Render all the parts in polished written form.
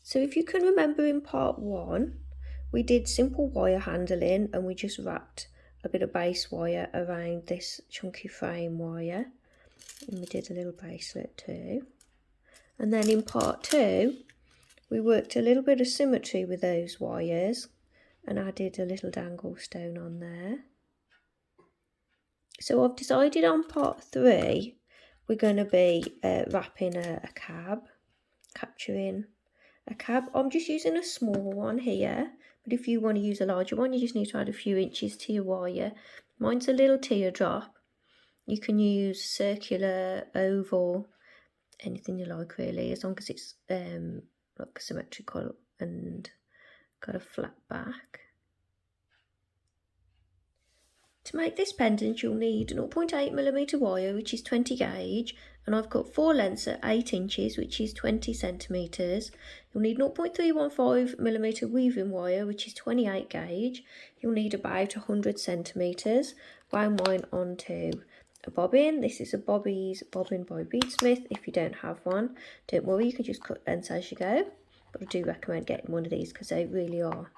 So if you can remember in part 1, we did simple wire handling and we just wrapped a bit of base wire around this chunky frame wire. And we did a little bracelet too. And then in part 2, we worked a little bit of symmetry with those wires and added a little dangle stone on there. So I've decided on part 3, we're going to be wrapping a cab, capturing a cab. I'm just using a small one here, but if you want to use a larger one, you just need to add a few inches to your wire. Mine's a little teardrop. You can use circular, oval, anything you like really, as long as it's like symmetrical and got a flat back. To make this pendant, you'll need 0.8mm wire, which is 20 gauge, and I've got 4 lengths at 8 inches, which is 20 centimetres. You'll need 0.315mm weaving wire, which is 28 gauge. You'll need about 100 centimetres. Wound mine onto a bobbin. This is a Bobeeze bobbin by Beadsmith. If you don't have one, don't worry, you can just cut lengths as you go. But I do recommend getting one of these because they really are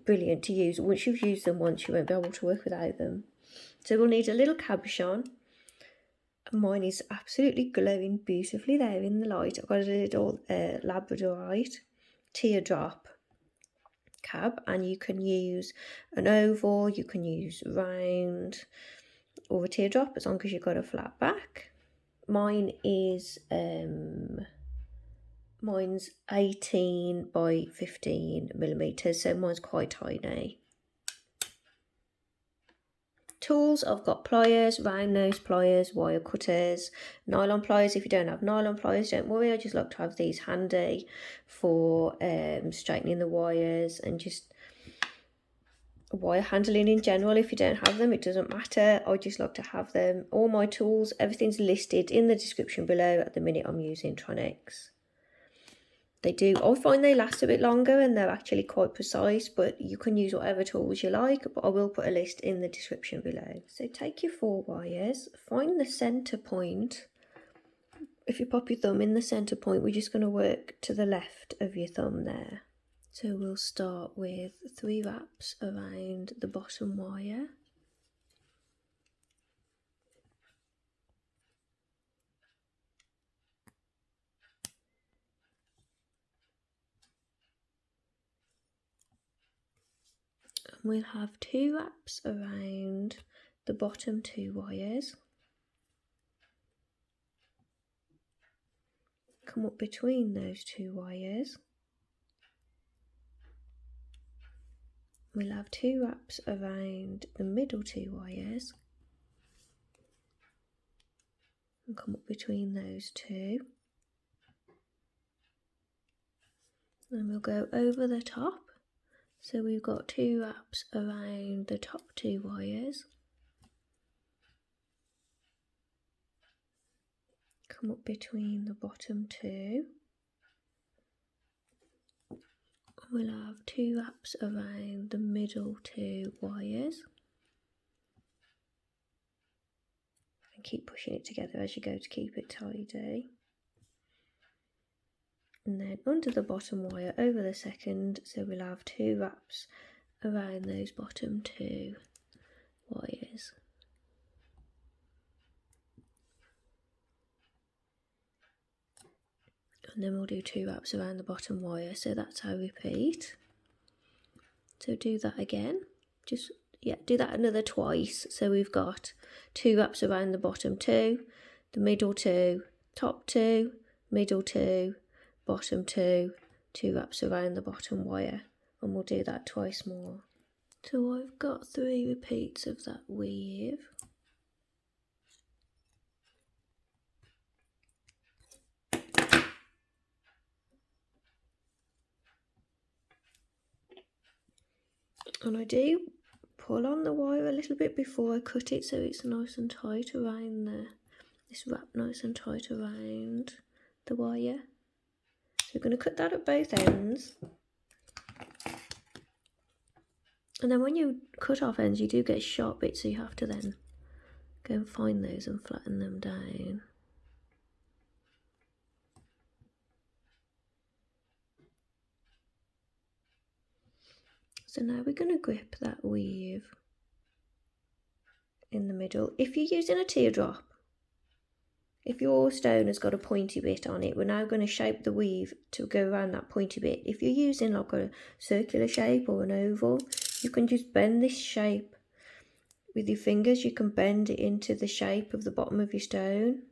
brilliant to use. Once you've used them once, you won't be able to work without them. So we'll need a little cabochon. Mine is absolutely glowing beautifully there in the light. I've got a little labradorite teardrop cab, and you can use an oval, you can use round or a teardrop as long as you've got a flat back. Mine is mine's 18 by 15mm, so mine's quite tiny. Tools, I've got pliers, round nose pliers, wire cutters, nylon pliers. If you don't have nylon pliers, don't worry, I just like to have these handy for straightening the wires and just wire handling in general. If you don't have them, it doesn't matter, I just like to have them. All my tools, everything's listed in the description below. At the minute I'm using Tronex. I find they last a bit longer and they're actually quite precise, but you can use whatever tools you like, but I will put a list in the description below. So take your 4 wires, find the centre point. If you pop your thumb in the centre point, we're just going to work to the left of your thumb there. So we'll start with 3 wraps around the bottom wire. We'll have 2 wraps around the bottom 2 wires. Come up between those 2 wires. We'll have 2 wraps around the middle 2 wires. And come up between those 2. And we'll go over the top. So we've got 2 wraps around the top 2 wires. Come up between the bottom 2. We'll have 2 wraps around the middle 2 wires. And keep pushing it together as you go to keep it tidy. And then under the bottom wire over the second, so we'll have 2 wraps around those bottom 2 wires. And then we'll do 2 wraps around the bottom wire, so that's our repeat. So do that again, do that another twice. So we've got 2 wraps around the bottom 2, the middle 2, top 2, middle 2, bottom 2, 2 wraps around the bottom wire, and we'll do that twice more. So I've got 3 repeats of that weave. And I do pull on the wire a little bit before I cut it, so it's nice and tight around this wrap nice and tight around the wire. So we're going to cut that at both ends. And then when you cut off ends, you do get sharp bits, so you have to then go and find those and flatten them down. So now we're going to grip that weave in the middle. If you're using a teardrop, if your stone has got a pointy bit on it, we're now going to shape the weave to go around that pointy bit. If you're using like a circular shape or an oval, you can just bend this shape with your fingers. You can bend it into the shape of the bottom of your stone.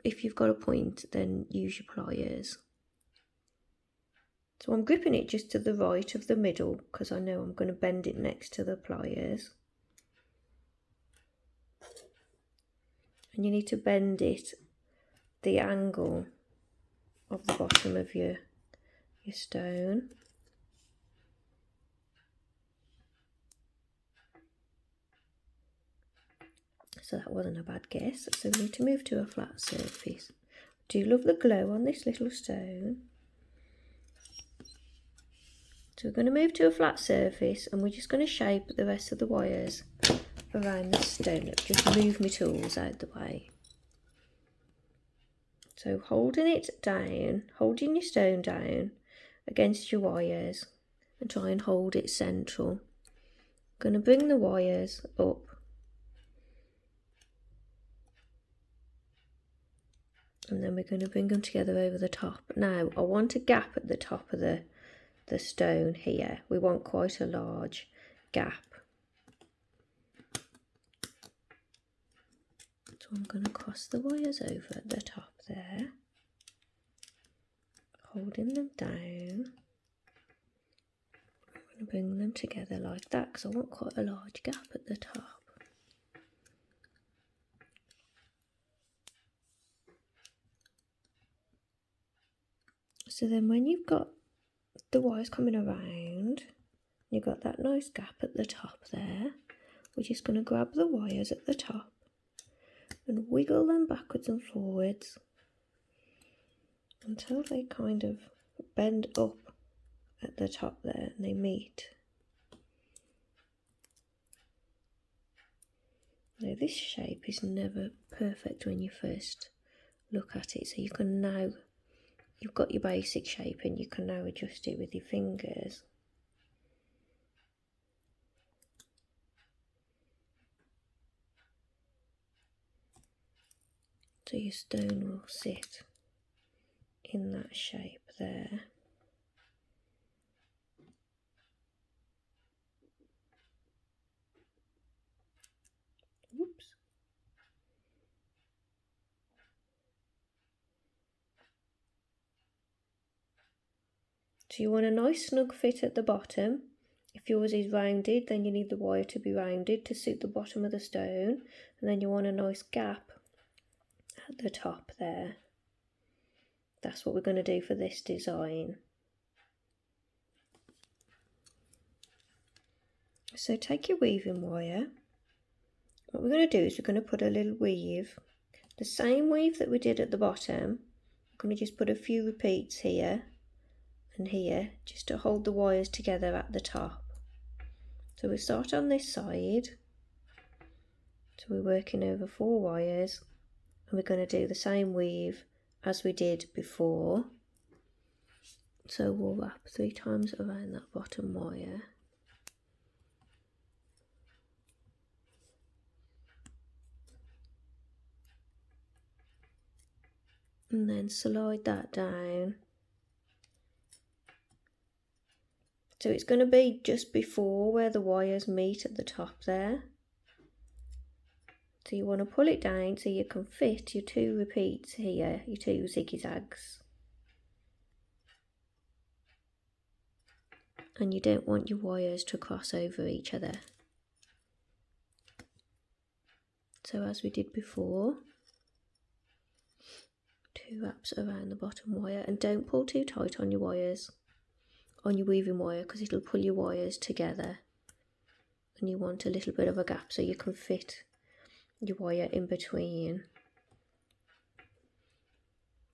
If you've got a point, then use your pliers. So I'm gripping it just to the right of the middle because I know I'm going to bend it next to the pliers. And you need to bend it the angle of the bottom of your stone. So that wasn't a bad guess. So we need to move to a flat surface. I do love the glow on this little stone. So we're going to move to a flat surface and we're just going to shape the rest of the wires around the stone. Just move my tools out the way. So holding it down, holding your stone down against your wires and try and hold it central. I'm going to bring the wires up and then we're going to bring them together over the top. Now I want a gap at the top of the stone here. We want quite a large gap. So I'm going to cross the wires over at the top there, holding them down. I'm going to bring them together like that because I want quite a large gap at the top. So then when you've got the wires coming around, you've got that nice gap at the top there, we're just going to grab the wires at the top and wiggle them backwards and forwards until they kind of bend up at the top there and they meet. Now this shape is never perfect when you first look at it, so you can now, you've got your basic shape and you can now adjust it with your fingers. So your stone will sit in that shape there. Whoops. So you want a nice snug fit at the bottom. If yours is rounded, then you need the wire to be rounded to suit the bottom of the stone. And then you want a nice gap at the top there. That's what we're going to do for this design. So take your weaving wire. What we're going to do is we're going to put a little weave, the same weave that we did at the bottom. I'm going to just put a few repeats here and here just to hold the wires together at the top. So we start on this side. So we're working over 4 wires and we're going to do the same weave as we did before. So we'll wrap 3 times around that bottom wire. And then slide that down. So it's going to be just before where the wires meet at the top there. So you want to pull it down so you can fit your 2 repeats here, your 2 zigzags. And you don't want your wires to cross over each other. So as we did before, 2 wraps around the bottom wire, and don't pull too tight on your wires, on your weaving wire, because it'll pull your wires together. And you want a little bit of a gap so you can fit your wire in between.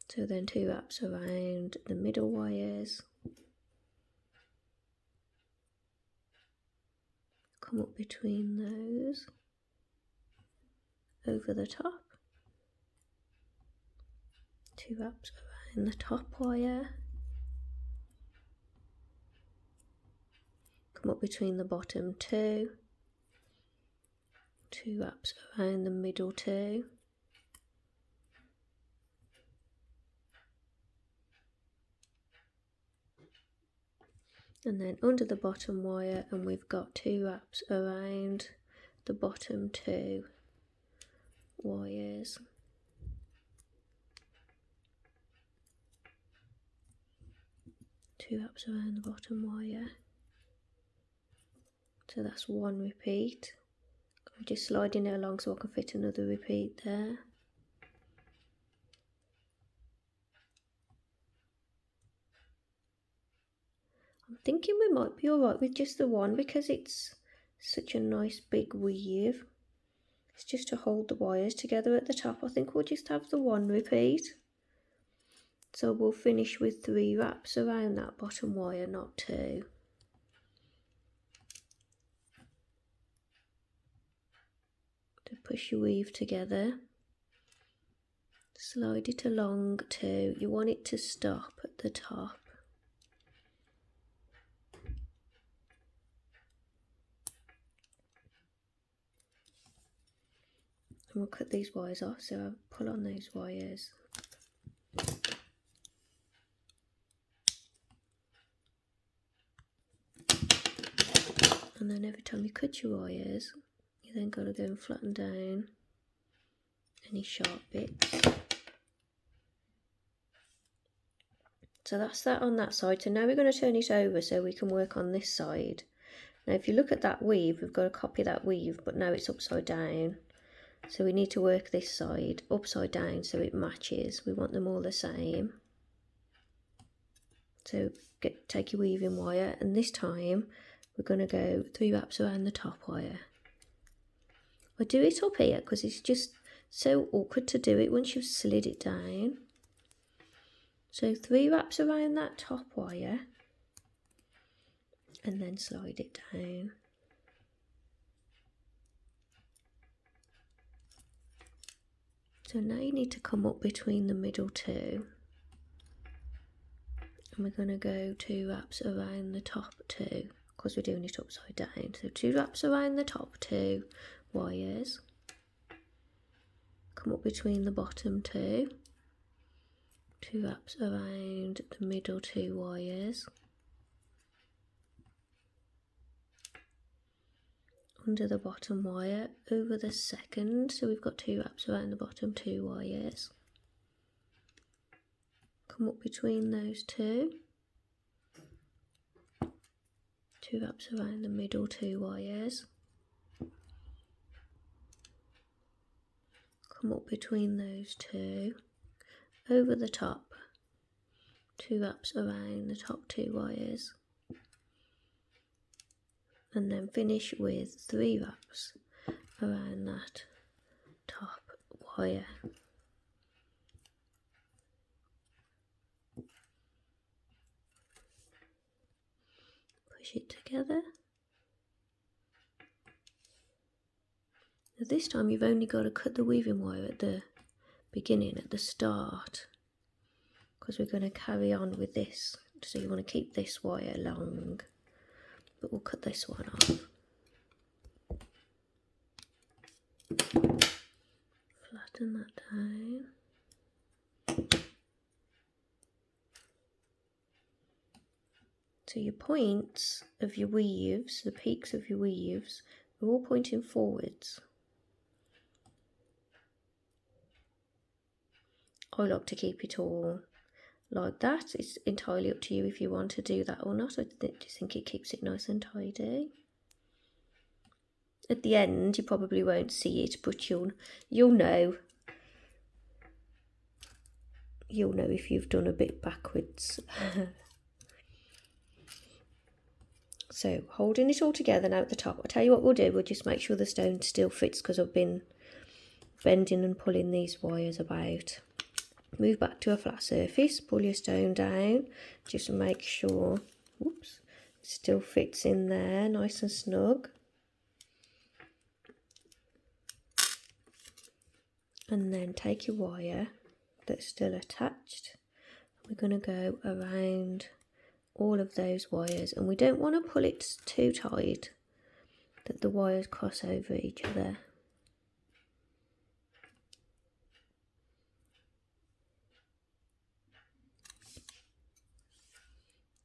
So then 2 wraps around the middle wires, come up between those, over the top, 2 wraps around the top wire, come up between the bottom two wraps around the middle two, and then under the bottom wire, and we've got 2 wraps around the bottom 2 wires. Two wraps around the bottom wire. So that's 1 repeat. I'm just sliding it along so I can fit another repeat there. I'm thinking we might be alright with just the one because it's such a nice big weave. It's just to hold the wires together at the top. I think we'll just have the 1 repeat. So we'll finish with 3 wraps around that bottom wire, not 2. To push your weave together. Slide it along too. You want it to stop at the top. And we'll cut these wires off, so I'll pull on those wires. And then every time you cut your wires, you then got to go and flatten down any sharp bits. So that's that on that side. So now we're going to turn it over so we can work on this side. Now if you look at that weave, we've got to copy that weave, but now it's upside down. So we need to work this side upside down so it matches. We want them all the same. So take your weaving wire, and this time we're going to go 3 wraps around the top wire. I do it up here because it's just so awkward to do it once you've slid it down. So 3 wraps around that top wire and then slide it down. So now you need to come up between the middle 2. And we're going to go 2 wraps around the top 2 because we're doing it upside down. So 2 wraps around the top 2 wires. Come up between the bottom 2. 2 wraps around the middle 2 wires. Under the bottom wire, over the second, so we've got 2 wraps around the bottom 2 wires. Come up between those 2. 2 wraps around the middle 2 wires. Come up between those 2. Over the top, 2 wraps around the top 2 wires. And then finish with 3 wraps around that top wire. Push it together. Now this time you've only got to cut the weaving wire at the beginning, at the start, because we're going to carry on with this. So you want to keep this wire long. But we'll cut this one off. Flatten that down. So your points of your weaves, the peaks of your weaves, are all pointing forwards. I like to keep it all like that. It's entirely up to you if you want to do that or not. I just think it keeps it nice and tidy. At the end you probably won't see it, but you'll know. You'll know if you've done a bit backwards. So holding it all together now at the top, I'll tell you what we'll do, we'll just make sure the stone still fits because I've been bending and pulling these wires about. Move back to a flat surface, pull your stone down, just to make sure, whoops, it still fits in there nice and snug. And then take your wire that's still attached. We're going to go around all of those wires, and we don't want to pull it too tight that the wires cross over each other.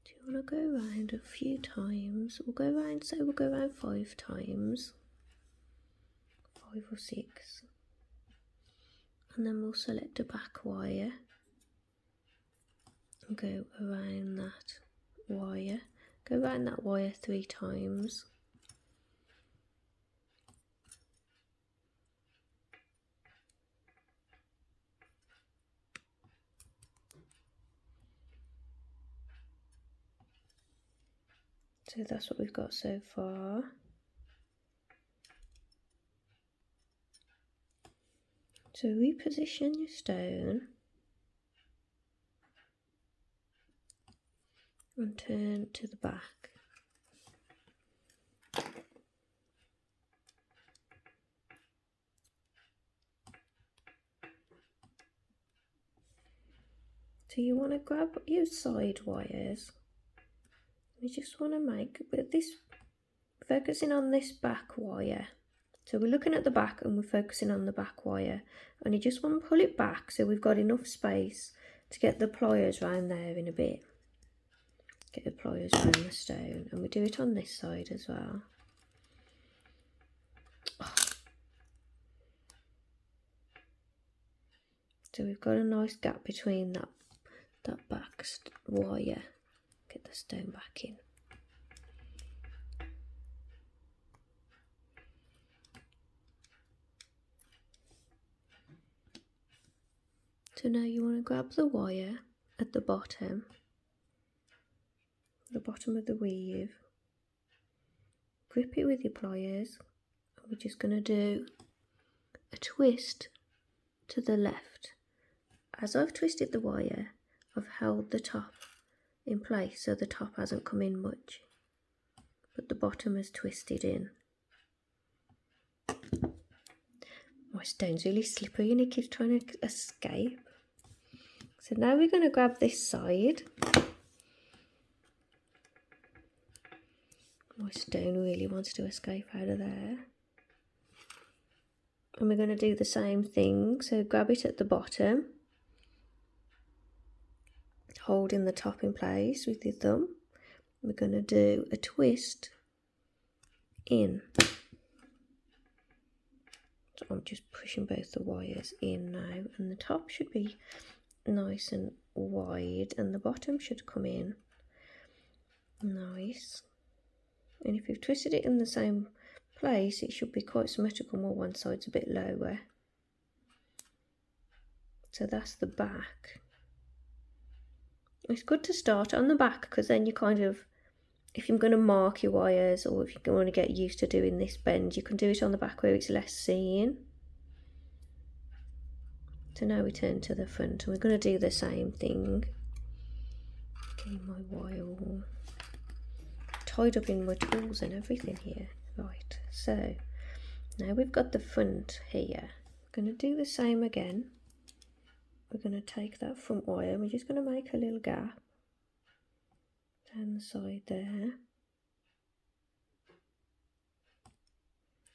Do you want to go around a few times? We'll go around, so we'll go around 5 times, 5 or 6, and then we'll select a back wire and go around that wire. Go around that wire 3 times. So that's what we've got so far. So reposition your stone and turn to the back. So you want to grab your side wires. You just want to make with this, focusing on this back wire. So we're looking at the back and we're focusing on the back wire, and you just want to pull it back so we've got enough space to get the pliers round there in a bit. Get the pliers around the stone, and we do it on this side as well. So we've got a nice gap between that back wire. Get the stone back in. So now you want to grab the wire at the bottom of the weave, grip it with your pliers, and we're just going to do a twist to the left. As I've twisted the wire, I've held the top in place so the top hasn't come in much, but the bottom has twisted in. My stone's really slippery and it keeps trying to escape. So now we're going to grab this side. My stone really wants to escape out of there. And we're going to do the same thing. So grab it at the bottom, holding the top in place with your thumb. We're going to do a twist in. So I'm just pushing both the wires in now, and the top should be nice and wide and the bottom should come in nice. And if you've twisted it in the same place, it should be quite symmetrical, more one side's a bit lower. So that's the back. It's good to start on the back, because then you kind of, if you're going to mark your wires, or if you want to get used to doing this bend, you can do it on the back where it's less seen. So now we turn to the front, and we're going to do the same thing. Getting my wire all tied up in my tools and everything here. Right, so now we've got the front here. We're going to do the same again. We're going to take that front wire, and we're just going to make a little gap down the side there.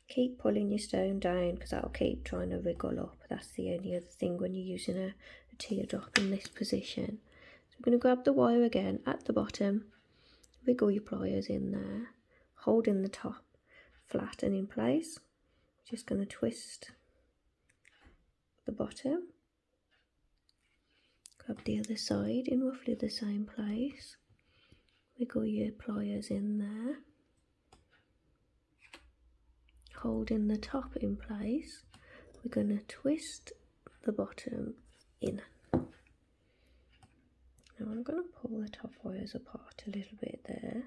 Keep pulling your stone down, because that'll keep trying to wriggle up. That's the only other thing when you're using a teardrop in this position. So we're going to grab the wire again at the bottom, wiggle your pliers in there, holding the top flat and in place. Just going to twist the bottom, grab the other side in roughly the same place, wiggle your pliers in there, holding the top in place. We're going to twist the bottom in. Now I'm going to pull the top wires apart a little bit there.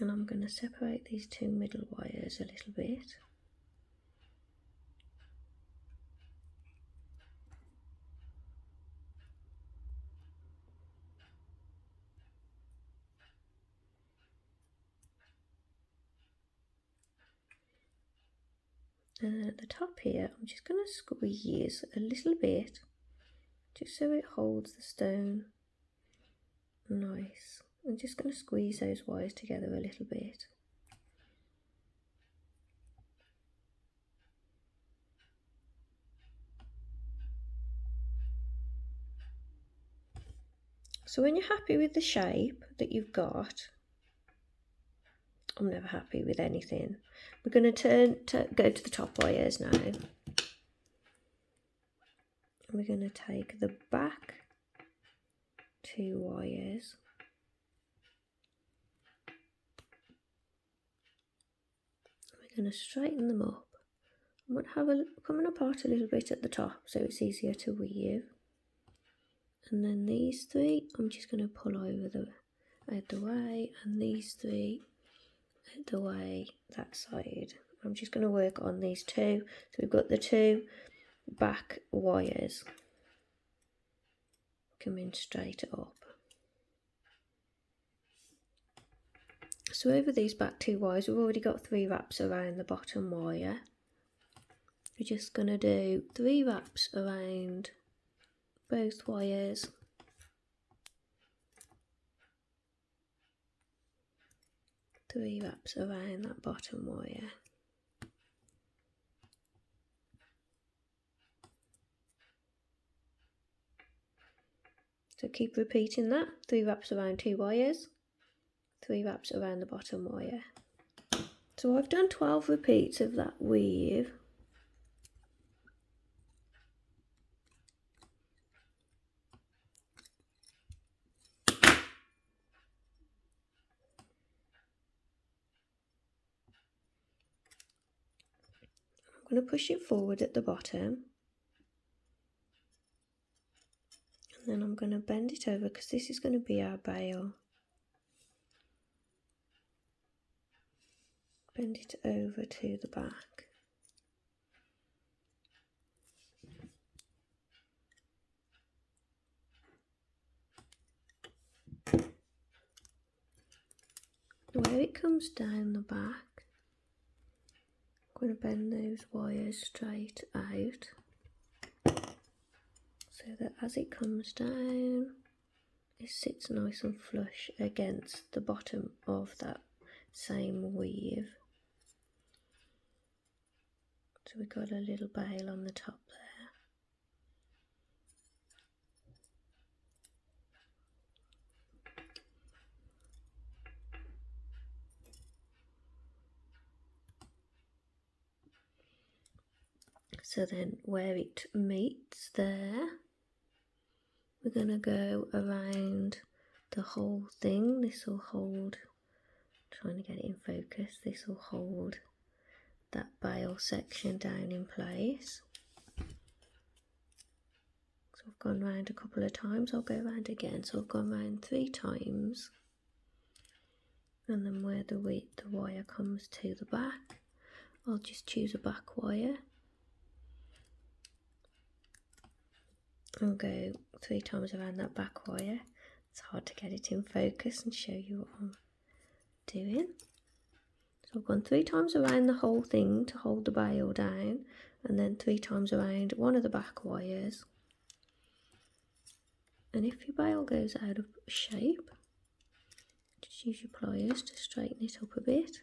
And I'm going to separate these two middle wires a little bit. And then at the top here, I'm just going to squeeze a little bit, just so it holds the stone nice. I'm just going to squeeze those wires together a little bit. So when you're happy with the shape that you've got, I'm never happy with anything. We're going to go to the top wires now. And we're going to take the back 2 wires. We're going to straighten them up. I'm going to have coming apart a little bit at the top so it's easier to weave. And then these 3, I'm just going to pull over out the way, and these 3 out the way that side. I'm just going to work on these 2. So we've got the 2 back wires coming straight up. So over these back 2 wires, we've already got 3 wraps around the bottom wire. We're just going to do 3 wraps around both wires. Three wraps around that bottom wire. So keep repeating that. 3 wraps around 2 wires. 3 wraps around the bottom wire. So I've done 12 repeats of that weave. I'm going to push it forward at the bottom, and then I'm going to bend it over because this is going to be our bail. Bend it over to the back. Where it comes down the back, I'm going to bend those wires straight out so that as it comes down, it sits nice and flush against the bottom of that same weave. So we've got a little bail on the top there. So then where it meets there, we're going to go around the whole thing. This will hold, trying to get it in focus, this will hold that bail section down in place. So I've gone round a couple of times, I'll go round again. So I've gone round 3 times. And then where the wire comes to the back, I'll just choose a back wire. I'll go 3 times around that back wire. It's hard to get it in focus and show you what I'm doing. So I've gone 3 times around the whole thing to hold the bail down, and then 3 times around one of the back wires. And if your bail goes out of shape, just use your pliers to straighten it up a bit.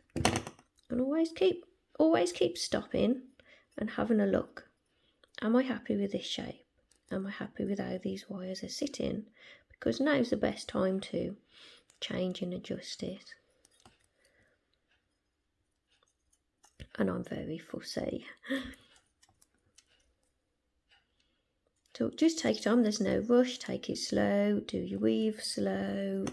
And always keep stopping and having a look. Am I happy with this shape? Am I happy with how these wires are sitting? Because now's the best time to change and adjust it. And I'm very fussy. So just take your time, there's no rush, take it slow, do your weave slow,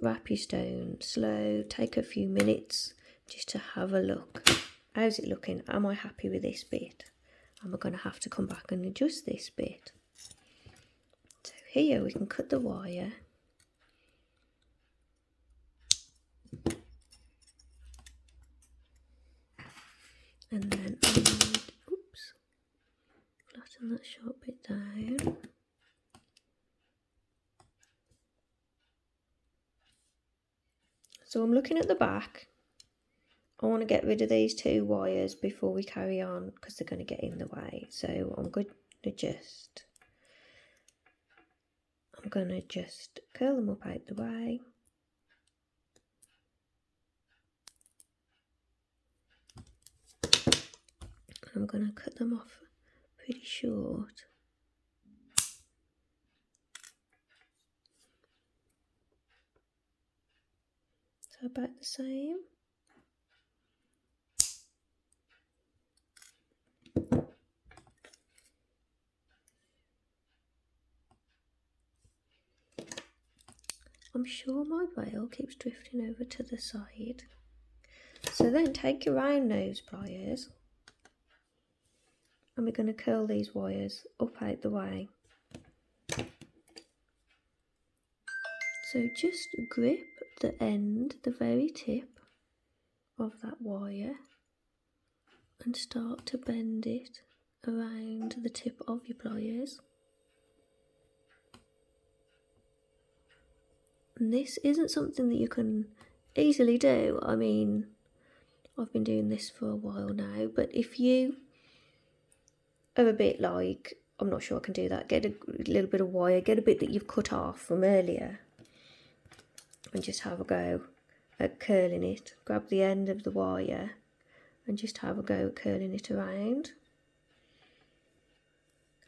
wrap your stone slow, take a few minutes just to have a look. How's it looking? Am I happy with this bit? Am I going to have to come back and adjust this bit? So here we can cut the wire. And then I need, flatten that short bit down. So I'm looking at the back. I want to get rid of these 2 wires before we carry on because they're going to get in the way. So I'm going to just curl them up out the way. I'm going to cut them off pretty short. So about the same. I'm sure my rail keeps drifting over to the side. So then take your round nose pliers and we're going to curl these wires up out the way. So just grip the end, the very tip of that wire and start to bend it around the tip of your pliers. And this isn't something that you can easily do. I mean, I've been doing this for a while now, but if you are a bit like, I'm not sure I can do that, get a little bit of wire, get a bit that you've cut off from earlier and just have a go at curling it. Grab the end of the wire and just have a go at curling it around.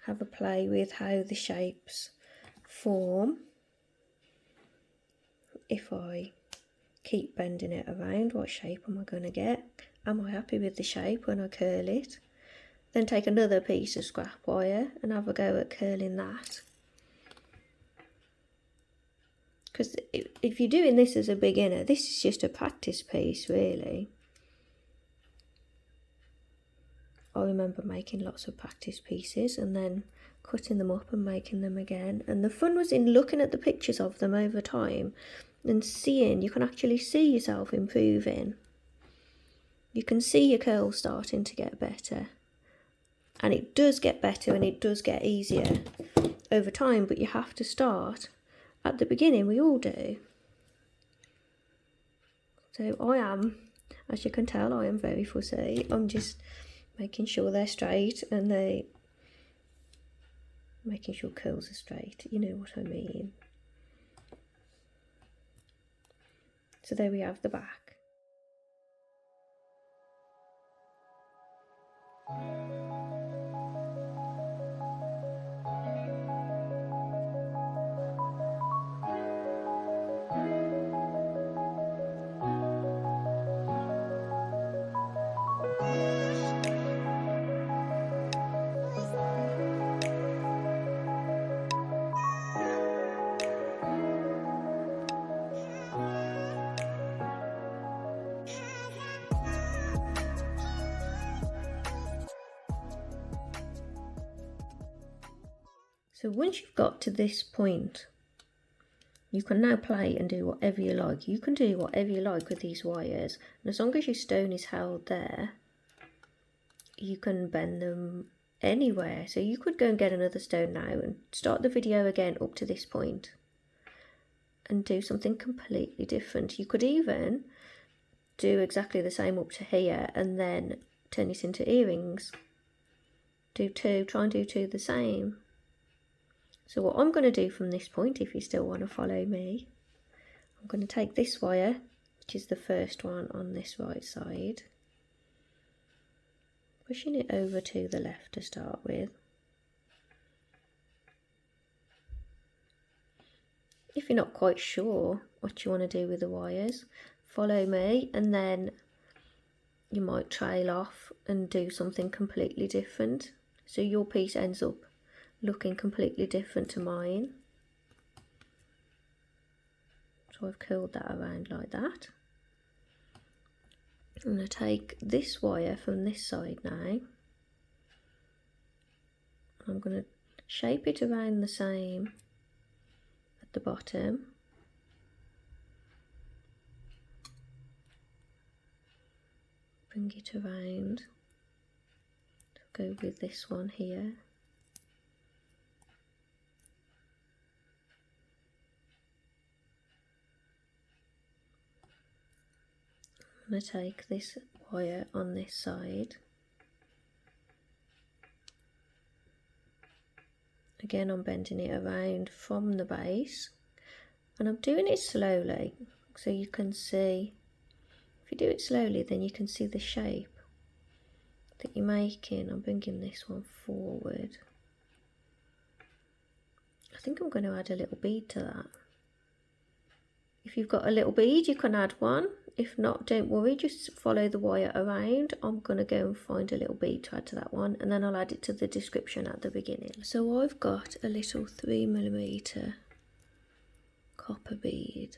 Have a play with how the shapes form. If I keep bending it around, what shape am I going to get? Am I happy with the shape when I curl it? Then take another piece of scrap wire and have a go at curling that. Because if you're doing this as a beginner, this is just a practice piece really. I remember making lots of practice pieces and then cutting them up and making them again. And the fun was in looking at the pictures of them over time and seeing, you can actually see yourself improving. You can see your curls starting to get better. And it does get better and it does get easier over time, but you have to start at the beginning. We all do. So I am, as you can tell, I am very fussy. I'm just making sure they're straight and making sure curls are straight. You know what I mean. So there we have the back. So once you've got to this point, you can now play and do whatever you like. You can do whatever you like with these wires. And as long as your stone is held there, you can bend them anywhere. So you could go and get another stone now and start the video again up to this point and do something completely different. You could even do exactly the same up to here and then turn it into earrings. Do 2, try and do 2 the same. So what I'm going to do from this point, if you still want to follow me, I'm going to take this wire, which is the first one on this right side, pushing it over to the left to start with. If you're not quite sure what you want to do with the wires, follow me and then you might trail off and do something completely different. So your piece ends up looking completely different to mine. So I've curled that around like that. I'm going to take this wire from this side now. I'm going to shape it around the same at the bottom. Bring it around. Go with this one here. going to take this wire on this side. Again, I'm bending it around from the base, and I'm doing it slowly so you can see. If you do it slowly, then you can see the shape that you're making. I'm bringing this one forward. I think I'm going to add a little bead to that. If you've got a little bead, you can add one. If not, don't worry, just follow the wire around. I'm going to go and find a little bead to add to that one, and then I'll add it to the description at the beginning. So I've got a little 3mm copper bead.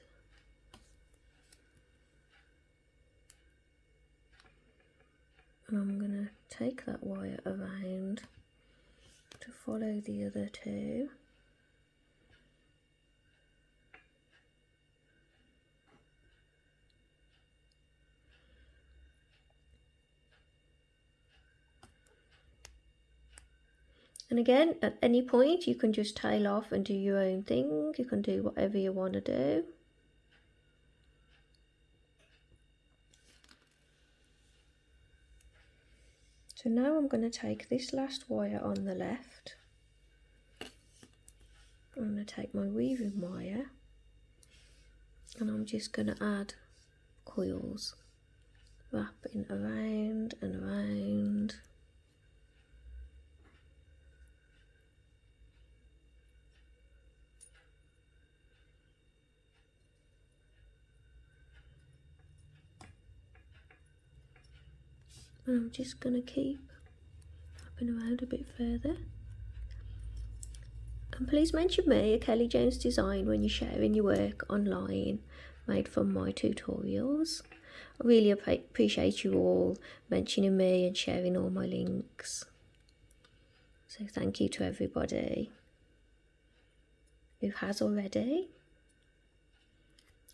And I'm going to take that wire around to follow the other two. And again, at any point you can just tail off and do your own thing. You can do whatever you want to do. So now I'm going to take this last wire on the left. I'm going to take my weaving wire and I'm just going to add coils, wrapping around and around. And I'm just going to keep wrapping around a bit further. And please mention me, a Kelly Jones Design, when you're sharing your work online made from my tutorials. I really appreciate you all mentioning me and sharing all my links. So thank you to everybody who has already.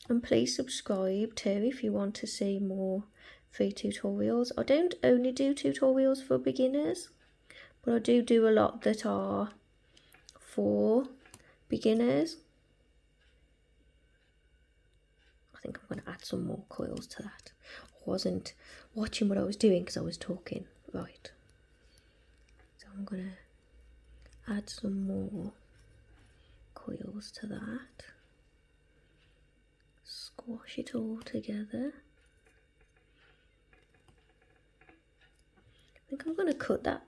And please subscribe too if you want to see more free tutorials. I don't only do tutorials for beginners, but I do a lot that are for beginners. I think I'm going to add some more coils to that. I wasn't watching what I was doing because I was talking. Right. So I'm going to add some more coils to that. Squash it all together. I think I'm going to cut that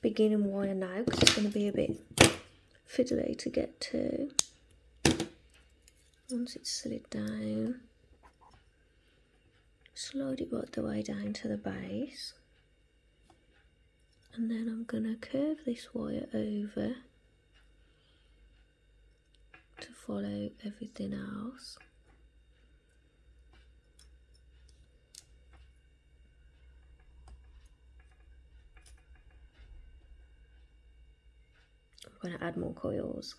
beginning wire now because it's going to be a bit fiddly to get to. Once it's slid down, slide it right the way down to the base, and then I'm going to curve this wire over to follow everything else. I'm going to add more coils.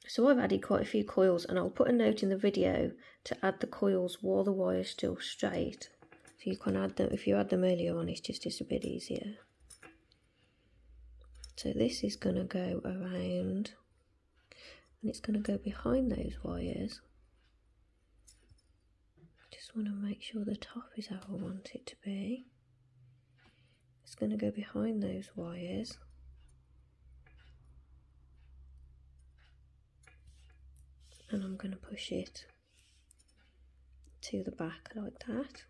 So I've added quite a few coils, and I'll put a note in the video to add the coils while the wire is still straight. So you can add them, if you add them earlier on, it's just a bit easier. So this is going to go around, and it's going to go behind those wires. Just want to make sure the top is how I want it to be. It's going to go behind those wires. And I'm going to push it to the back like that.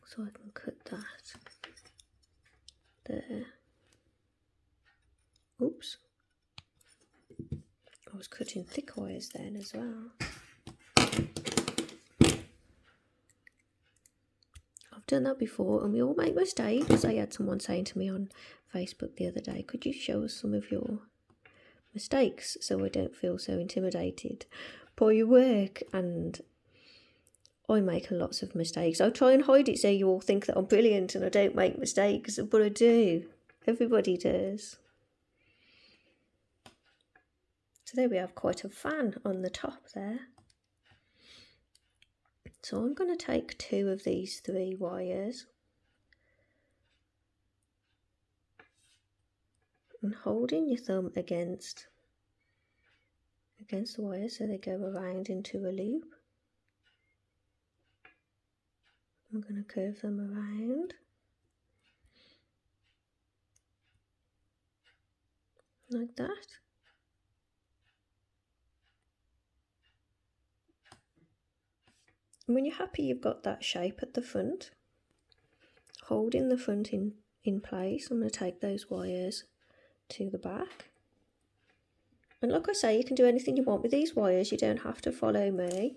So I can cut that there. Oops. I was cutting thick wires then as well. I've done that before, and we all make mistakes. I had someone saying to me on Facebook the other day, could you show us some of your mistakes so I don't feel so intimidated by your work? And I make lots of mistakes. I try and hide it so you all think that I'm brilliant and I don't make mistakes, but I do. Everybody does. So there we have quite a fan on the top there. So I'm going to take 2 of these 3 wires and holding your thumb against against the wire so they go around into a loop. I'm going to curve them around like that. And when you're happy you've got that shape at the front, holding the front in place, I'm going to take those wires to the back. And like I say, you can do anything you want with these wires, you don't have to follow me.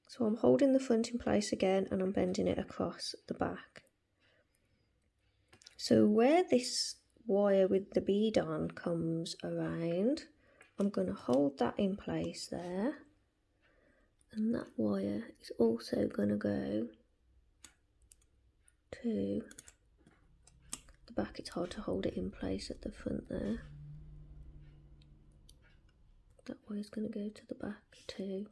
So I'm holding the front in place again and I'm bending it across the back. So where this wire with the bead on comes around, I'm going to hold that in place there. And that wire is also going to go to the back. It's hard to hold it in place at the front there. That wire's going to go to the back too.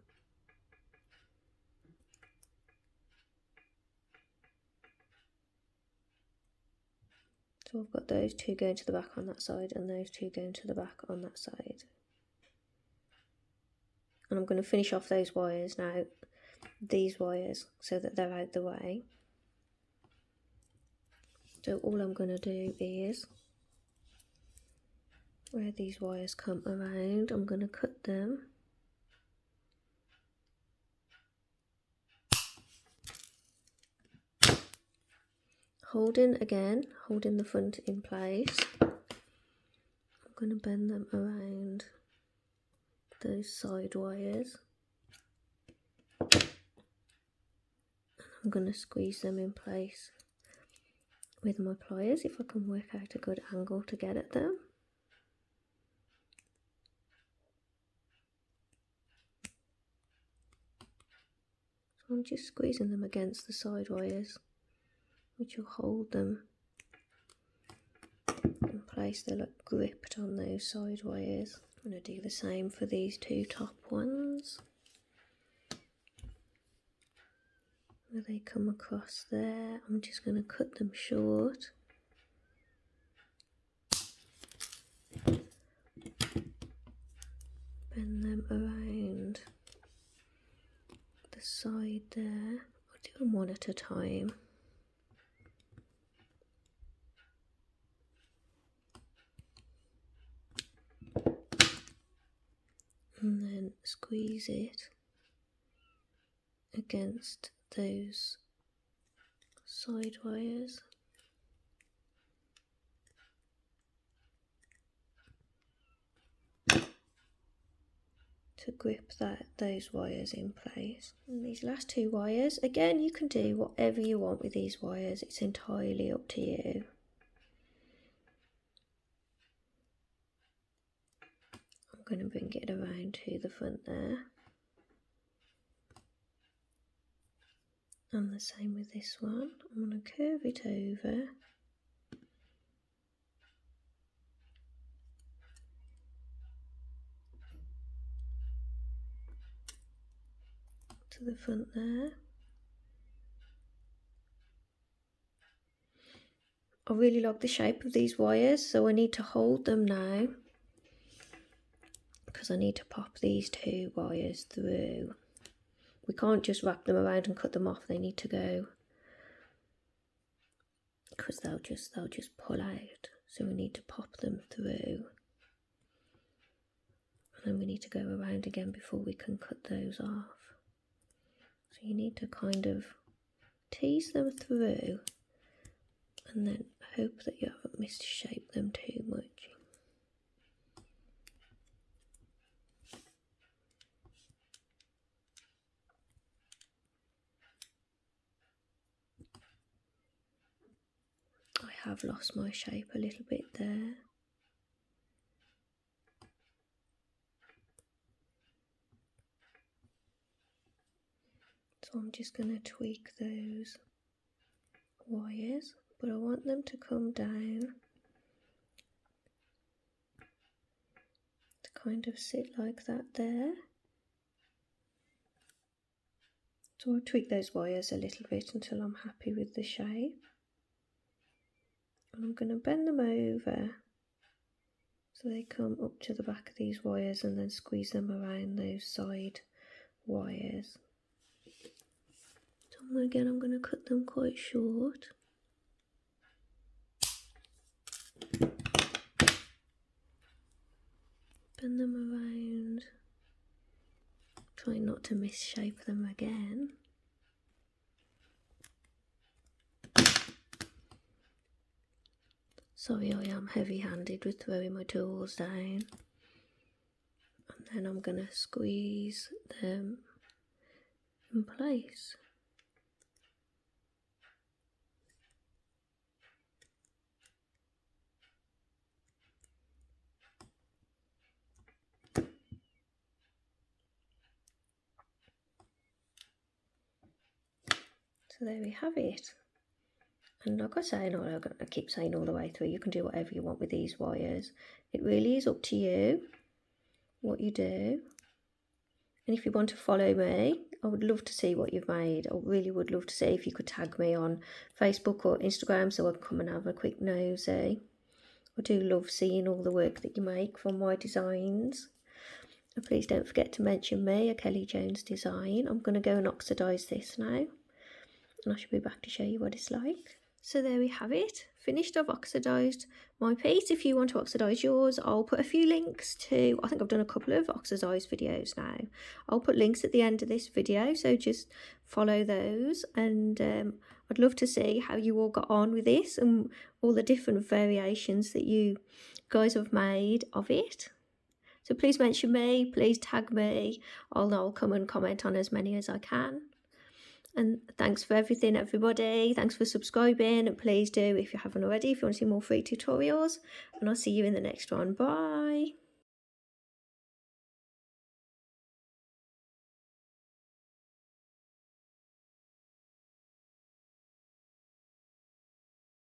So I've got those two going to the back on that side and those two going to the back on that side. And I'm going to finish off those wires now, these wires, so that they're out the way. So all I'm going to do is, where these wires come around, I'm going to cut them. Holding the front in place, I'm going to bend them around those side wires. I'm going to squeeze them in place with my pliers if I can work out a good angle to get at them. So I'm just squeezing them against the side wires, which will hold them in place. They're like gripped on those side wires. I'm going to do the same for these two top ones. Where they come across there, I'm just going to cut them short. Bend them around the side there. I'll do them one at a time. And then squeeze it against those side wires. To grip those wires in place. And these last two wires, again, you can do whatever you want with these wires, it's entirely up to you. I'm going to bring it around to the front there. And the same with this one. I'm going to curve it over. To the front there. I really like the shape of these wires, so I need to hold them now because I need to pop these two wires through. We can't just wrap them around and cut them off, they need to go, because they'll just pull out. So we need to pop them through. And then we need to go around again before we can cut those off. So you need to kind of tease them through and then hope that you haven't misshaped them too much. I have lost my shape a little bit there. So I'm just going to tweak those wires, but I want them to come down to kind of sit like that there. So I'll tweak those wires a little bit until I'm happy with the shape. And I'm going to bend them over So they come up to the back of these wires and then squeeze them around those side wires. So again, I'm going to cut them quite short. Bend them around. Try not to misshape them again. Sorry, I am heavy-handed with throwing my tools down. And then I'm going to squeeze them in place. So there we have it. And like I say, I keep saying all the way through, you can do whatever you want with these wires. It really is up to you what you do. And if you want to follow me, I would love to see what you've made. I really would love to see if you could tag me on Facebook or Instagram so I can come and have a quick nosy. I do love seeing all the work that you make from my designs. And please don't forget to mention me, a Kelly Jones design. I'm going to go and oxidise this now. And I shall be back to show you what it's like. So there we have it. Finished, I've oxidised my piece. If you want to oxidise yours, I'll put a few links to, I think I've done a couple of oxidised videos now. I'll put links at the end of this video, so just follow those. And I'd love to see how you all got on with this and all the different variations that you guys have made of it. So please mention me, please tag me. I'll come and comment on as many as I can. And thanks for everything, everybody. Thanks for subscribing, and please do, if you haven't already, if you want to see more free tutorials. And I'll see you in the next one. Bye.